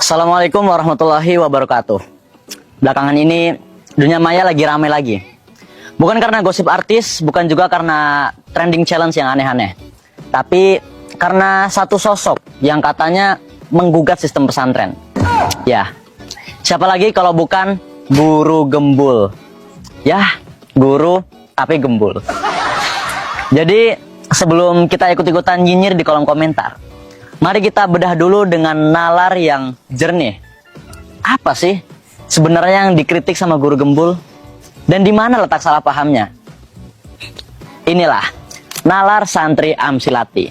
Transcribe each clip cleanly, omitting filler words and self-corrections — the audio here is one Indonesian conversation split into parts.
Assalamualaikum warahmatullahi wabarakatuh. Belakangan ini dunia maya lagi ramai lagi. Bukan karena gosip artis, bukan juga karena trending challenge yang aneh-aneh. Tapi karena satu sosok yang katanya menggugat sistem pesantren. Ya, siapa lagi kalau bukan Guru Gembul. Ya, guru tapi gembul. Jadi sebelum kita ikut-ikutan nyinyir di kolom komentar, mari kita bedah dulu dengan nalar yang jernih. Apa sih sebenarnya yang dikritik sama Guru Gembul? Dan di mana letak salah pahamnya? Inilah nalar santri Amsilati.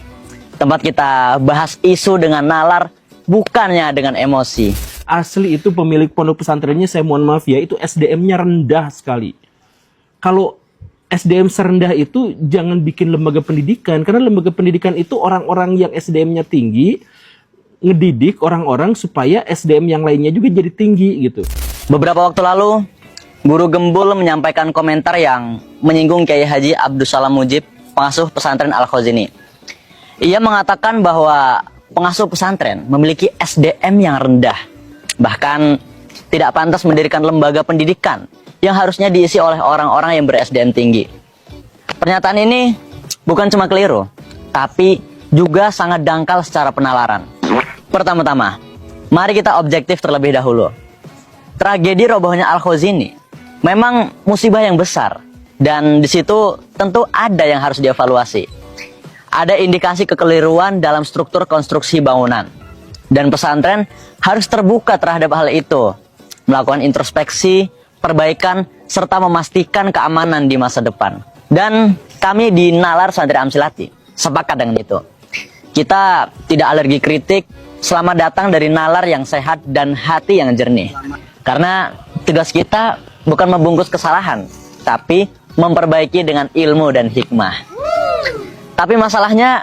Tempat kita bahas isu dengan nalar, bukannya dengan emosi. Asli itu pemilik pondok pesantrennya, saya mohon maaf ya, itu SDM-nya rendah sekali. Kalau SDM serendah itu jangan bikin lembaga pendidikan, karena lembaga pendidikan itu orang-orang yang SDM-nya tinggi ngedidik orang-orang supaya SDM yang lainnya juga jadi tinggi gitu. Beberapa waktu lalu, Guru Gembul menyampaikan komentar yang menyinggung Kiai Haji Abdus Salam Mujib, pengasuh pesantren Al-Khazini. Ia mengatakan bahwa pengasuh pesantren memiliki SDM yang rendah, bahkan tidak pantas mendirikan lembaga pendidikan yang harusnya diisi oleh orang-orang yang ber-SDM tinggi. Pernyataan ini bukan cuma keliru, tapi juga sangat dangkal secara penalaran. Pertama-tama, mari kita objektif terlebih dahulu. Tragedi robohnya Al-Khazini memang musibah yang besar, dan di situ tentu ada yang harus dievaluasi. Ada indikasi kekeliruan dalam struktur konstruksi bangunan, dan pesantren harus terbuka terhadap hal itu, melakukan introspeksi, perbaikan, serta memastikan keamanan di masa depan. Dan kami di Nalar Santri Amsilati sepakat dengan itu. Kita tidak alergi kritik selama datang dari nalar yang sehat dan hati yang jernih. Karena tugas kita bukan membungkus kesalahan, tapi memperbaiki dengan ilmu dan hikmah. Tapi masalahnya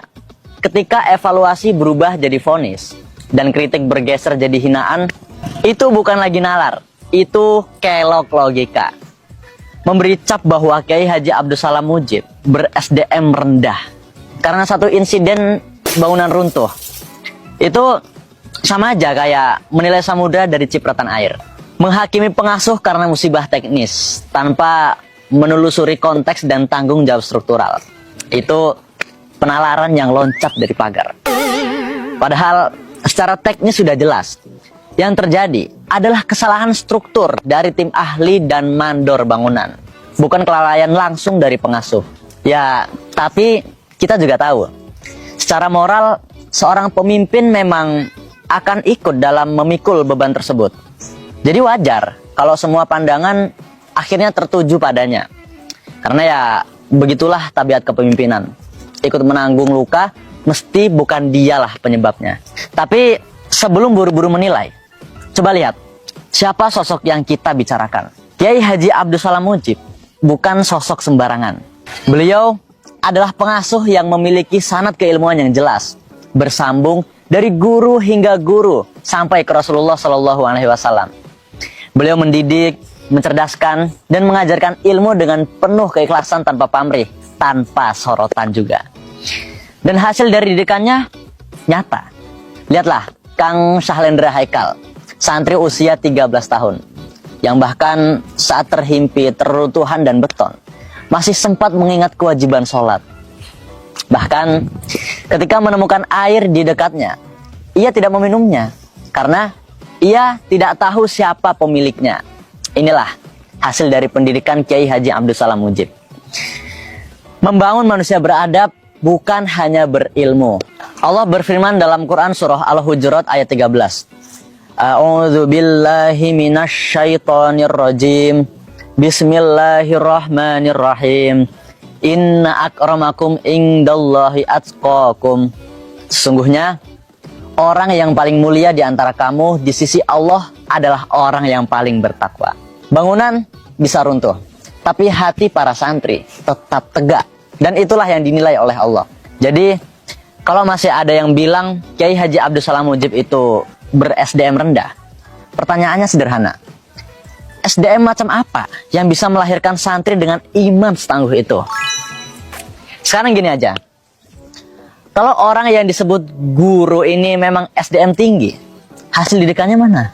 ketika evaluasi berubah jadi vonis dan kritik bergeser jadi hinaan, itu bukan lagi nalar, itu kelok logika. Memberi cap bahwa Kiai Haji Abdus Salam Mujib ber-SDM rendah karena satu insiden bangunan runtuh, itu sama aja kayak menilai samudra dari cipratan air. Menghakimi pengasuh karena musibah teknis tanpa menelusuri konteks dan tanggung jawab struktural, itu penalaran yang loncat dari pagar. Padahal secara teknis sudah jelas, yang terjadi adalah kesalahan struktur dari tim ahli dan mandor bangunan, bukan kelalaian langsung dari pengasuh. Ya, tapi kita juga tahu, secara moral seorang pemimpin memang akan ikut dalam memikul beban tersebut. Jadi wajar kalau semua pandangan akhirnya tertuju padanya. Karena ya begitulah tabiat kepemimpinan. Ikut menanggung luka, mesti bukan dialah penyebabnya. Tapi sebelum buru-buru menilai, coba lihat, siapa sosok yang kita bicarakan. Kiai Haji Abdus Salam Mujib bukan sosok sembarangan. Beliau adalah pengasuh yang memiliki sanad keilmuan yang jelas, bersambung dari guru hingga guru sampai ke Rasulullah SAW. Beliau mendidik, mencerdaskan, dan mengajarkan ilmu dengan penuh keikhlasan tanpa pamrih, tanpa sorotan juga. Dan hasil dari didikannya nyata. Lihatlah Kang Syahlendra Haikal, santri usia 13 tahun, yang bahkan saat terhimpit reruntuhan dan beton, masih sempat mengingat kewajiban sholat. Bahkan ketika menemukan air di dekatnya, ia tidak meminumnya, karena ia tidak tahu siapa pemiliknya. Inilah hasil dari pendidikan Kiai Haji Abdus Salam Mujib. Membangun manusia beradab bukan hanya berilmu. Allah berfirman dalam Quran surah Al-Hujurat ayat 13. A'udzu billahi minasyaitonir rajim. Bismillahirrahmanirrahim. Inna akramakum indallahi atqakum. Sesungguhnya orang yang paling mulia di antara kamu di sisi Allah adalah orang yang paling bertakwa. Bangunan bisa runtuh, tapi hati para santri tetap tegak. Dan itulah yang dinilai oleh Allah. Jadi kalau masih ada yang bilang Kiai Haji Abdus Salam Mujib itu ber-SDM rendah, pertanyaannya sederhana. SDM macam apa yang bisa melahirkan santri dengan iman setangguh itu? Sekarang gini aja, kalau orang yang disebut guru ini memang SDM tinggi, hasil didikannya mana?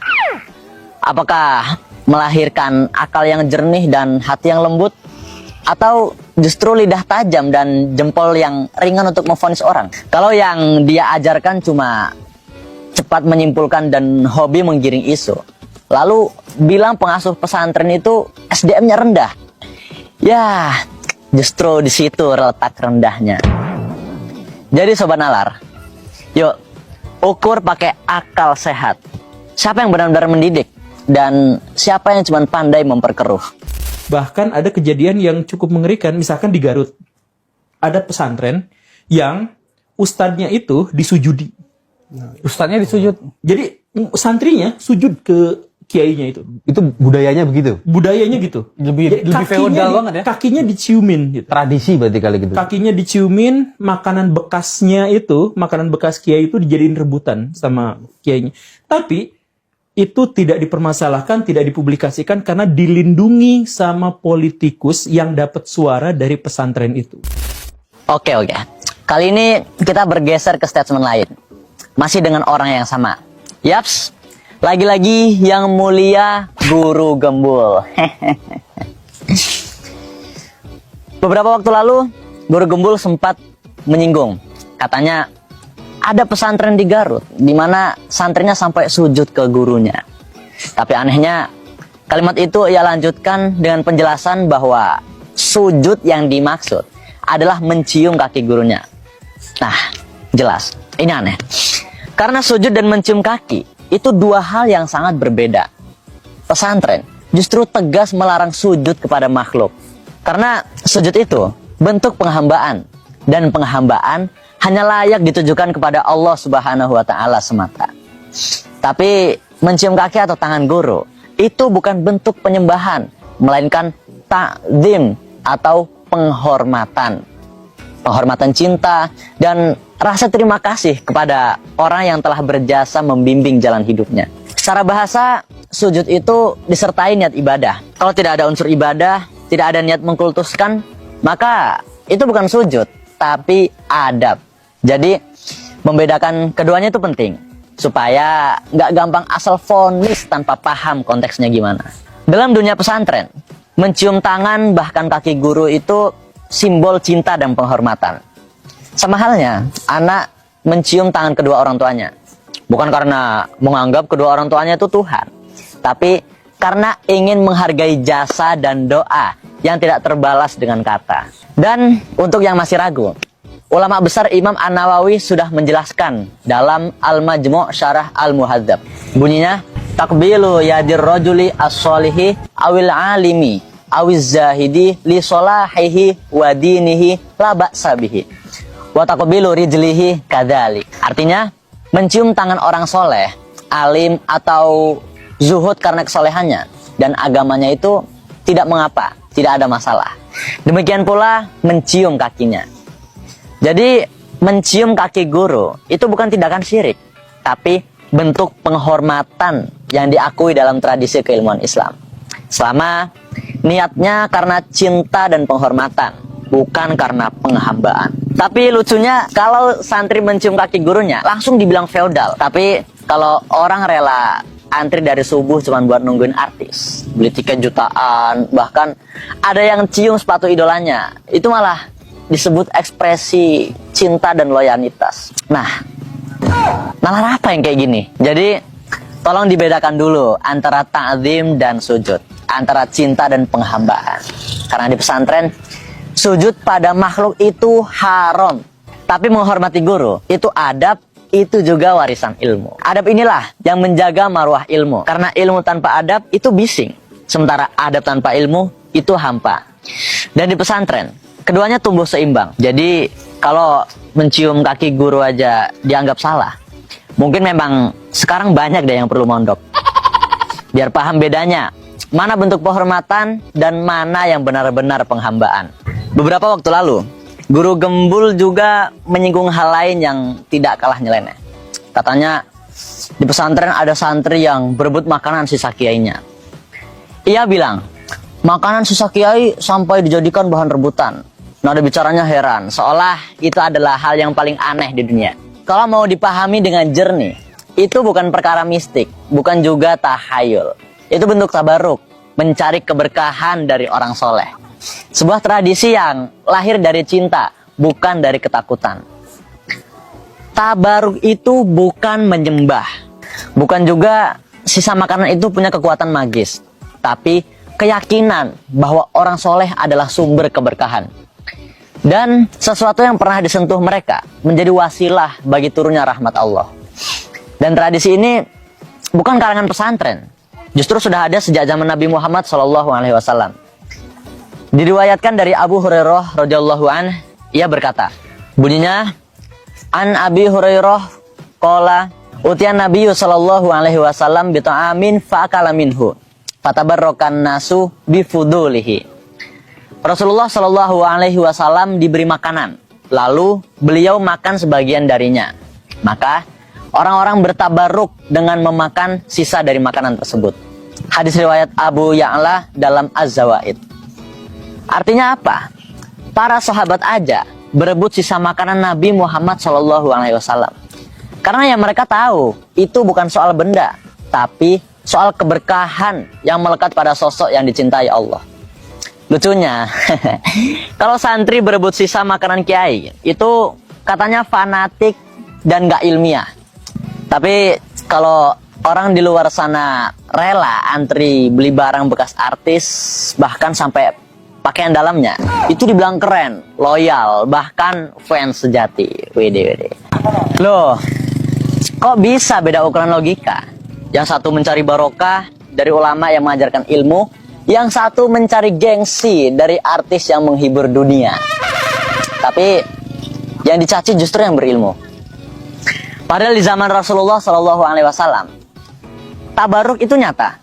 Apakah melahirkan akal yang jernih dan hati yang lembut? Atau justru lidah tajam dan jempol yang ringan untuk memvonis orang? Kalau yang dia ajarkan cuma cepat menyimpulkan dan hobi menggiring isu, lalu bilang pengasuh pesantren itu SDM-nya rendah, ya justru di situ letak rendahnya. Jadi Sobat Nalar, yuk ukur pakai akal sehat. Siapa yang benar-benar mendidik dan siapa yang cuma pandai memperkeruh? Bahkan ada kejadian yang cukup mengerikan, misalkan di Garut. Ada pesantren yang ustadznya itu disujudi. Ustadznya disujud. Jadi santrinya sujud ke kiainya itu. Itu budayanya begitu. Budayanya gitu. Lebih feodal banget ya. Kakinya diciumin gitu. Tradisi berarti kali gitu. Kakinya diciumin, makanan bekasnya itu, makanan bekas kiai itu dijadiin rebutan sama kiainya. Tapi itu tidak dipermasalahkan, tidak dipublikasikan karena dilindungi sama politikus yang dapat suara dari pesantren itu. Oke. Kali ini kita bergeser ke statement lain. Masih dengan orang yang sama. Yaps, lagi-lagi yang mulia Guru Gembul. Beberapa waktu lalu, Guru Gembul sempat menyinggung. Katanya, ada pesantren di Garut, di mana santrinya sampai sujud ke gurunya. Tapi anehnya, kalimat itu ia lanjutkan dengan penjelasan bahwa sujud yang dimaksud adalah mencium kaki gurunya. Nah, jelas, ini aneh. Karena sujud dan mencium kaki, itu dua hal yang sangat berbeda. Pesantren justru tegas melarang sujud kepada makhluk. Karena sujud itu bentuk penghambaan. Dan penghambaan hanya layak ditujukan kepada Allah Subhanahu wa Ta'ala semata. Tapi mencium kaki atau tangan guru itu bukan bentuk penyembahan, melainkan ta'zim atau penghormatan. Penghormatan cinta dan rasa terima kasih kepada orang yang telah berjasa membimbing jalan hidupnya. Secara bahasa, sujud itu disertai niat ibadah. Kalau tidak ada unsur ibadah, tidak ada niat mengkultuskan, maka itu bukan sujud, tapi adab. Jadi, membedakan keduanya itu penting, supaya nggak gampang asal vonis tanpa paham konteksnya gimana. Dalam dunia pesantren, mencium tangan bahkan kaki guru itu simbol cinta dan penghormatan. Sama halnya, anak mencium tangan kedua orang tuanya. Bukan karena menganggap kedua orang tuanya itu Tuhan, tapi karena ingin menghargai jasa dan doa yang tidak terbalas dengan kata. Dan untuk yang masih ragu, ulama besar Imam An-Nawawi sudah menjelaskan dalam Al-Majmu' Syarah Al-Muhadzab. Bunyinya, takbilu yadir rajuli as-solihi awil alimi awiz zahidi li solahihi wa dinihi la ba'sa bihi wa takbilu rijlihi kadzalik. Artinya, mencium tangan orang soleh, alim atau zuhud karena kesolehannya dan agamanya itu tidak mengapa, tidak ada masalah. Demikian pula mencium kakinya. Jadi mencium kaki guru itu bukan tindakan syirik, tapi bentuk penghormatan yang diakui dalam tradisi keilmuan Islam. Selama niatnya karena cinta dan penghormatan, bukan karena penghambaan. Tapi lucunya kalau santri mencium kaki gurunya langsung dibilang feodal. Tapi kalau orang rela antri dari subuh cuma buat nungguin artis, beli tiket jutaan, bahkan ada yang cium sepatu idolanya, itu malah disebut ekspresi cinta dan loyalitas. Nah, nalar apa yang kayak gini? Jadi, tolong dibedakan dulu antara ta'zim dan sujud, antara cinta dan penghambaan. Karena di pesantren, sujud pada makhluk itu haram. Tapi menghormati guru, itu adab, itu juga warisan ilmu. Adab inilah yang menjaga marwah ilmu. Karena ilmu tanpa adab itu bising. Sementara adab tanpa ilmu itu hampa. Dan di pesantren, keduanya tumbuh seimbang. Jadi kalau mencium kaki guru aja dianggap salah, mungkin memang sekarang banyak deh yang perlu mondok. Biar paham bedanya, mana bentuk penghormatan dan mana yang benar-benar penghambaan. Beberapa waktu lalu, Guru Gembul juga menyinggung hal lain yang tidak kalah nyeleneh. Katanya, di pesantren ada santri yang berebut makanan sisa kiainya. Ia bilang, makanan sisa kiai sampai dijadikan bahan rebutan. Nada bicaranya heran, seolah itu adalah hal yang paling aneh di dunia. Kalau mau dipahami dengan jernih, itu bukan perkara mistik, bukan juga tahayul. Itu bentuk tabaruk, mencari keberkahan dari orang soleh. Sebuah tradisi yang lahir dari cinta, bukan dari ketakutan. Tabaruk itu bukan menyembah, bukan juga sisa makanan itu punya kekuatan magis, tapi keyakinan bahwa orang soleh adalah sumber keberkahan. Dan sesuatu yang pernah disentuh mereka menjadi wasilah bagi turunnya rahmat Allah. Dan tradisi ini bukan karangan pesantren, justru sudah ada sejak zaman Nabi Muhammad SAW. Diriwayatkan dari Abu Hurairah radhiyallahu anhu, ia berkata, bunyinya, An Abi Hurairah qala utiyan Nabi sallallahu alaihi wasallam bi ta'amin fa akala minhu fatabarrakan nasu bi fudulihi. Rasulullah Shallallahu Alaihi Wasallam diberi makanan, lalu beliau makan sebagian darinya. Maka orang-orang bertabaruk dengan memakan sisa dari makanan tersebut. Hadis riwayat Abu Ya'la dalam Az-Zawaid. Artinya apa? Para sahabat aja berebut sisa makanan Nabi Muhammad Shallallahu Alaihi Wasallam. Karena yang mereka tahu itu bukan soal benda, tapi soal keberkahan yang melekat pada sosok yang dicintai Allah. Lucunya, kalau santri berebut sisa makanan kiai, itu katanya fanatik dan gak ilmiah. Tapi kalau orang di luar sana rela antri beli barang bekas artis, bahkan sampai pakaian dalamnya, itu dibilang keren, loyal, bahkan fans sejati. Wede. Loh, kok bisa beda ukuran logika? Yang satu mencari barokah dari ulama yang mengajarkan ilmu, yang satu mencari gengsi dari artis yang menghibur dunia. Tapi yang dicaci justru yang berilmu. Padahal di zaman Rasulullah SAW, tabaruk itu nyata.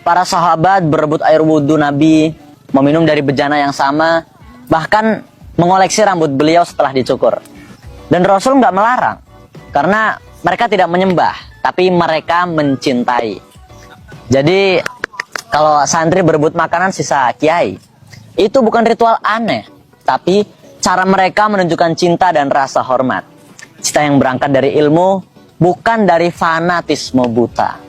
Para sahabat berebut air wudhu Nabi, meminum dari bejana yang sama, bahkan mengoleksi rambut beliau setelah dicukur. Dan Rasul nggak melarang, karena mereka tidak menyembah, tapi mereka mencintai. Jadi kalau santri berebut makanan sisa kiai, itu bukan ritual aneh, tapi cara mereka menunjukkan cinta dan rasa hormat. Cinta yang berangkat dari ilmu, bukan dari fanatisme buta.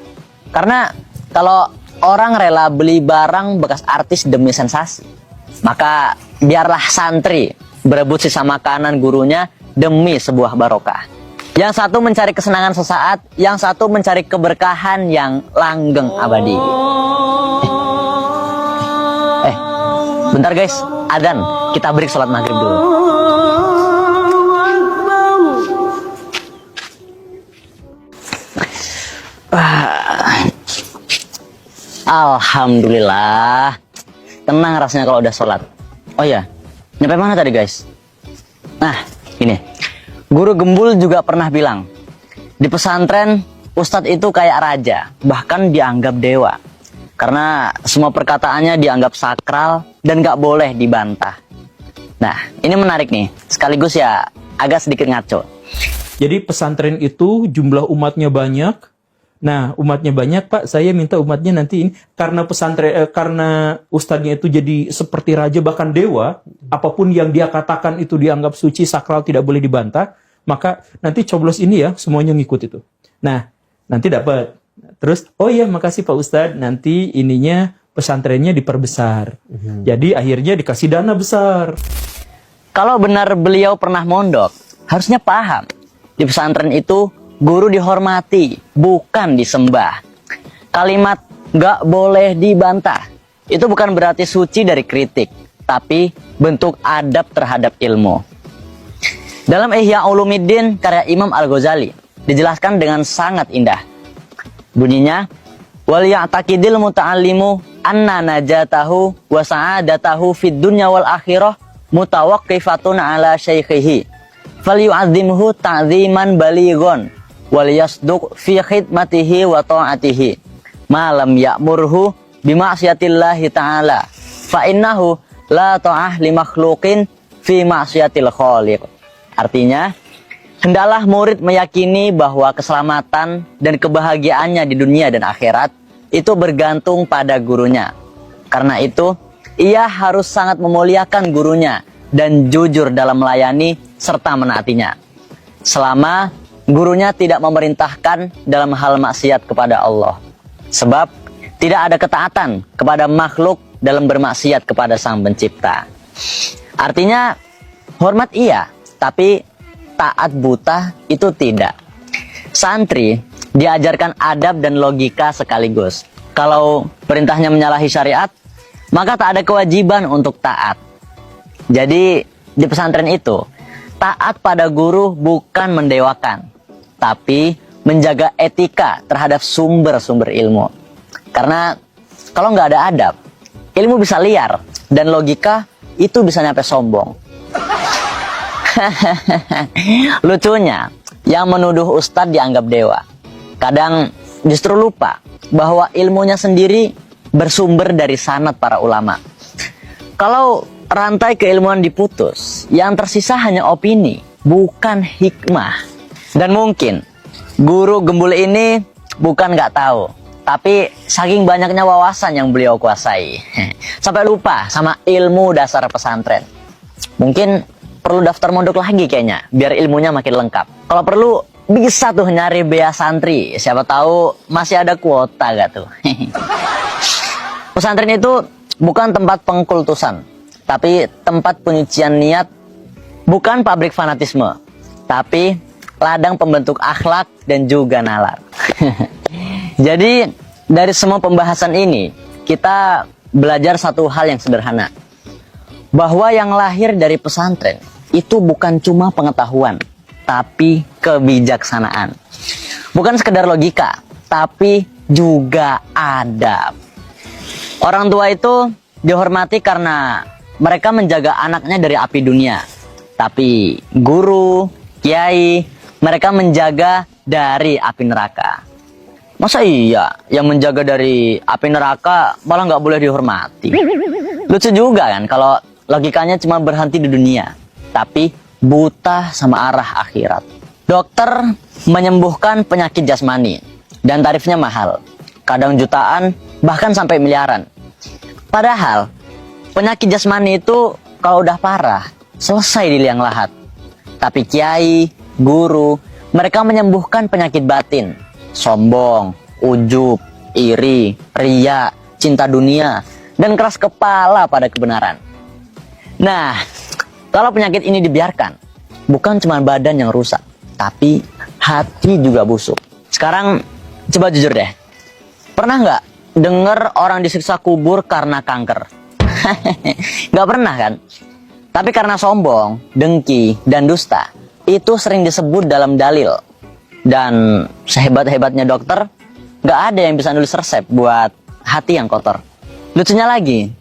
Karena kalau orang rela beli barang bekas artis demi sensasi, maka biarlah santri berebut sisa makanan gurunya demi sebuah barokah. Yang satu mencari kesenangan sesaat, yang satu mencari keberkahan yang langgeng abadi. Bentar guys, adzan. Kita break sholat maghrib dulu. Alhamdulillah. Tenang rasanya kalau udah sholat. Oh ya, nyampe mana tadi guys? Nah, ini. Guru Gembul juga pernah bilang, di pesantren ustadz itu kayak raja, bahkan dianggap dewa. Karena semua perkataannya dianggap sakral dan gak boleh dibantah. Nah, ini menarik nih. Sekaligus ya agak sedikit ngaco. Jadi pesantren itu jumlah umatnya banyak. Nah, umatnya banyak, Pak. Saya minta umatnya nanti ini karena pesantren karena ustadznya itu jadi seperti raja bahkan dewa, apapun yang dia katakan itu dianggap suci, sakral, tidak boleh dibantah, maka nanti coblos ini ya semuanya ngikut itu. Nah, nanti dapat. Terus, oh iya makasih Pak Ustadz, nanti ininya pesantrennya diperbesar. Jadi akhirnya dikasih dana besar. Kalau benar beliau pernah mondok, harusnya paham. Di pesantren itu guru dihormati, bukan disembah. Kalimat gak boleh dibantah, itu bukan berarti suci dari kritik, tapi bentuk adab terhadap ilmu. Dalam Ihya Ulumuddin karya Imam Al-Ghazali, dijelaskan dengan sangat indah. Bunyinya, wal ya'taqidil muta'allimu anna najatahu wa sa'adatahu fid dunya wal akhirah mutawaqqifatun ala syaikhihi falyu'azzimhu ta'ziman balighan wal yasduq fi khidmatihi wa ta'atihi ma lam ya'murhu bima'siyatillahi ta'ala fa innahu la ta'ah li makhluqin fi ma'siyatil khaliq. Artinya, hendaklah murid meyakini bahwa keselamatan dan kebahagiaannya di dunia dan akhirat itu bergantung pada gurunya. Karena itu, ia harus sangat memuliakan gurunya dan jujur dalam melayani serta menaatinya. Selama gurunya tidak memerintahkan dalam hal maksiat kepada Allah. Sebab tidak ada ketaatan kepada makhluk dalam bermaksiat kepada Sang Pencipta. Artinya, hormat iya, tapi taat buta itu tidak. Santri diajarkan adab dan logika sekaligus. Kalau perintahnya menyalahi syariat, maka tak ada kewajiban untuk taat. Jadi di pesantren itu, taat pada guru bukan mendewakan, tapi menjaga etika terhadap sumber-sumber ilmu. Karena kalau nggak ada adab, ilmu bisa liar dan logika itu bisa nyampe sombong. Lucunya, yang menuduh ustadz dianggap dewa. Kadang justru lupa bahwa ilmunya sendiri bersumber dari sanad para ulama. Kalau rantai keilmuan diputus, yang tersisa hanya opini, bukan hikmah. Dan mungkin guru gembul ini bukan nggak tahu, tapi saking banyaknya wawasan yang beliau kuasai, sampai lupa sama ilmu dasar pesantren. Mungkin perlu daftar mondok lagi kayaknya, biar ilmunya makin lengkap. Kalau perlu bisa tuh nyari bea santri, siapa tahu masih ada kuota gak tuh. Pesantren itu bukan tempat pengkultusan, tapi tempat penyucian niat, bukan pabrik fanatisme, tapi ladang pembentuk akhlak dan juga nalar. Jadi dari semua pembahasan ini, kita belajar satu hal yang sederhana, bahwa yang lahir dari pesantren itu bukan cuma pengetahuan, tapi kebijaksanaan. Bukan sekedar logika, tapi juga adab. Orang tua itu dihormati karena mereka menjaga anaknya dari api dunia. Tapi guru, kiai, mereka menjaga dari api neraka. Masa iya yang menjaga dari api neraka malah nggak boleh dihormati? Lucu juga kan kalau logikanya cuma berhenti di dunia, tapi buta sama arah akhirat. Dokter menyembuhkan penyakit jasmani dan tarifnya mahal, kadang jutaan bahkan sampai miliaran. Padahal penyakit jasmani itu kalau udah parah selesai di liang lahat. Tapi kiai, guru, mereka menyembuhkan penyakit batin, sombong, ujub, iri, ria, cinta dunia, dan keras kepala pada kebenaran. Nah, kalau penyakit ini dibiarkan, bukan cuma badan yang rusak, tapi hati juga busuk. Sekarang, coba jujur deh. Pernah nggak dengar orang disiksa kubur karena kanker? Nggak pernah kan? Tapi karena sombong, dengki, dan dusta, itu sering disebut dalam dalil. Dan sehebat-hebatnya dokter, nggak ada yang bisa nulis resep buat hati yang kotor. Lucunya lagi,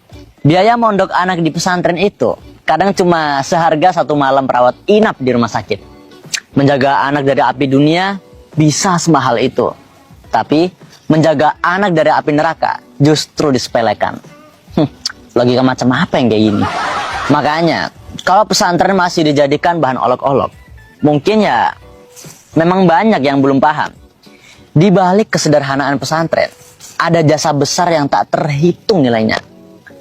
biaya mondok anak di pesantren itu kadang cuma seharga 1 malam perawat inap di rumah sakit. Menjaga anak dari api dunia bisa semahal itu. Tapi menjaga anak dari api neraka justru disepelekan. Logika macam apa yang kayak gini? Makanya, kalau pesantren masih dijadikan bahan olok-olok, mungkin ya memang banyak yang belum paham. Di balik kesederhanaan pesantren, ada jasa besar yang tak terhitung nilainya.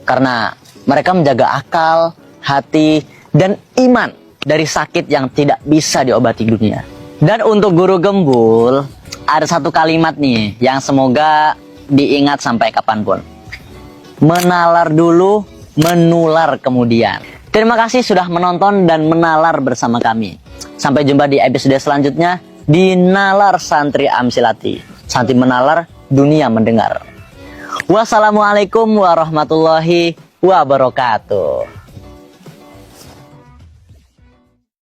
Karena mereka menjaga akal, hati, dan iman dari sakit yang tidak bisa diobati dunia. Dan untuk guru gembul, ada satu kalimat nih yang semoga diingat sampai kapanpun. Menalar dulu, menular kemudian. Terima kasih sudah menonton dan menalar bersama kami. Sampai jumpa di episode selanjutnya di Nalar Santri Amsilati. Santri menalar, dunia mendengar. Wassalamualaikum warahmatullahi wabarakatuh.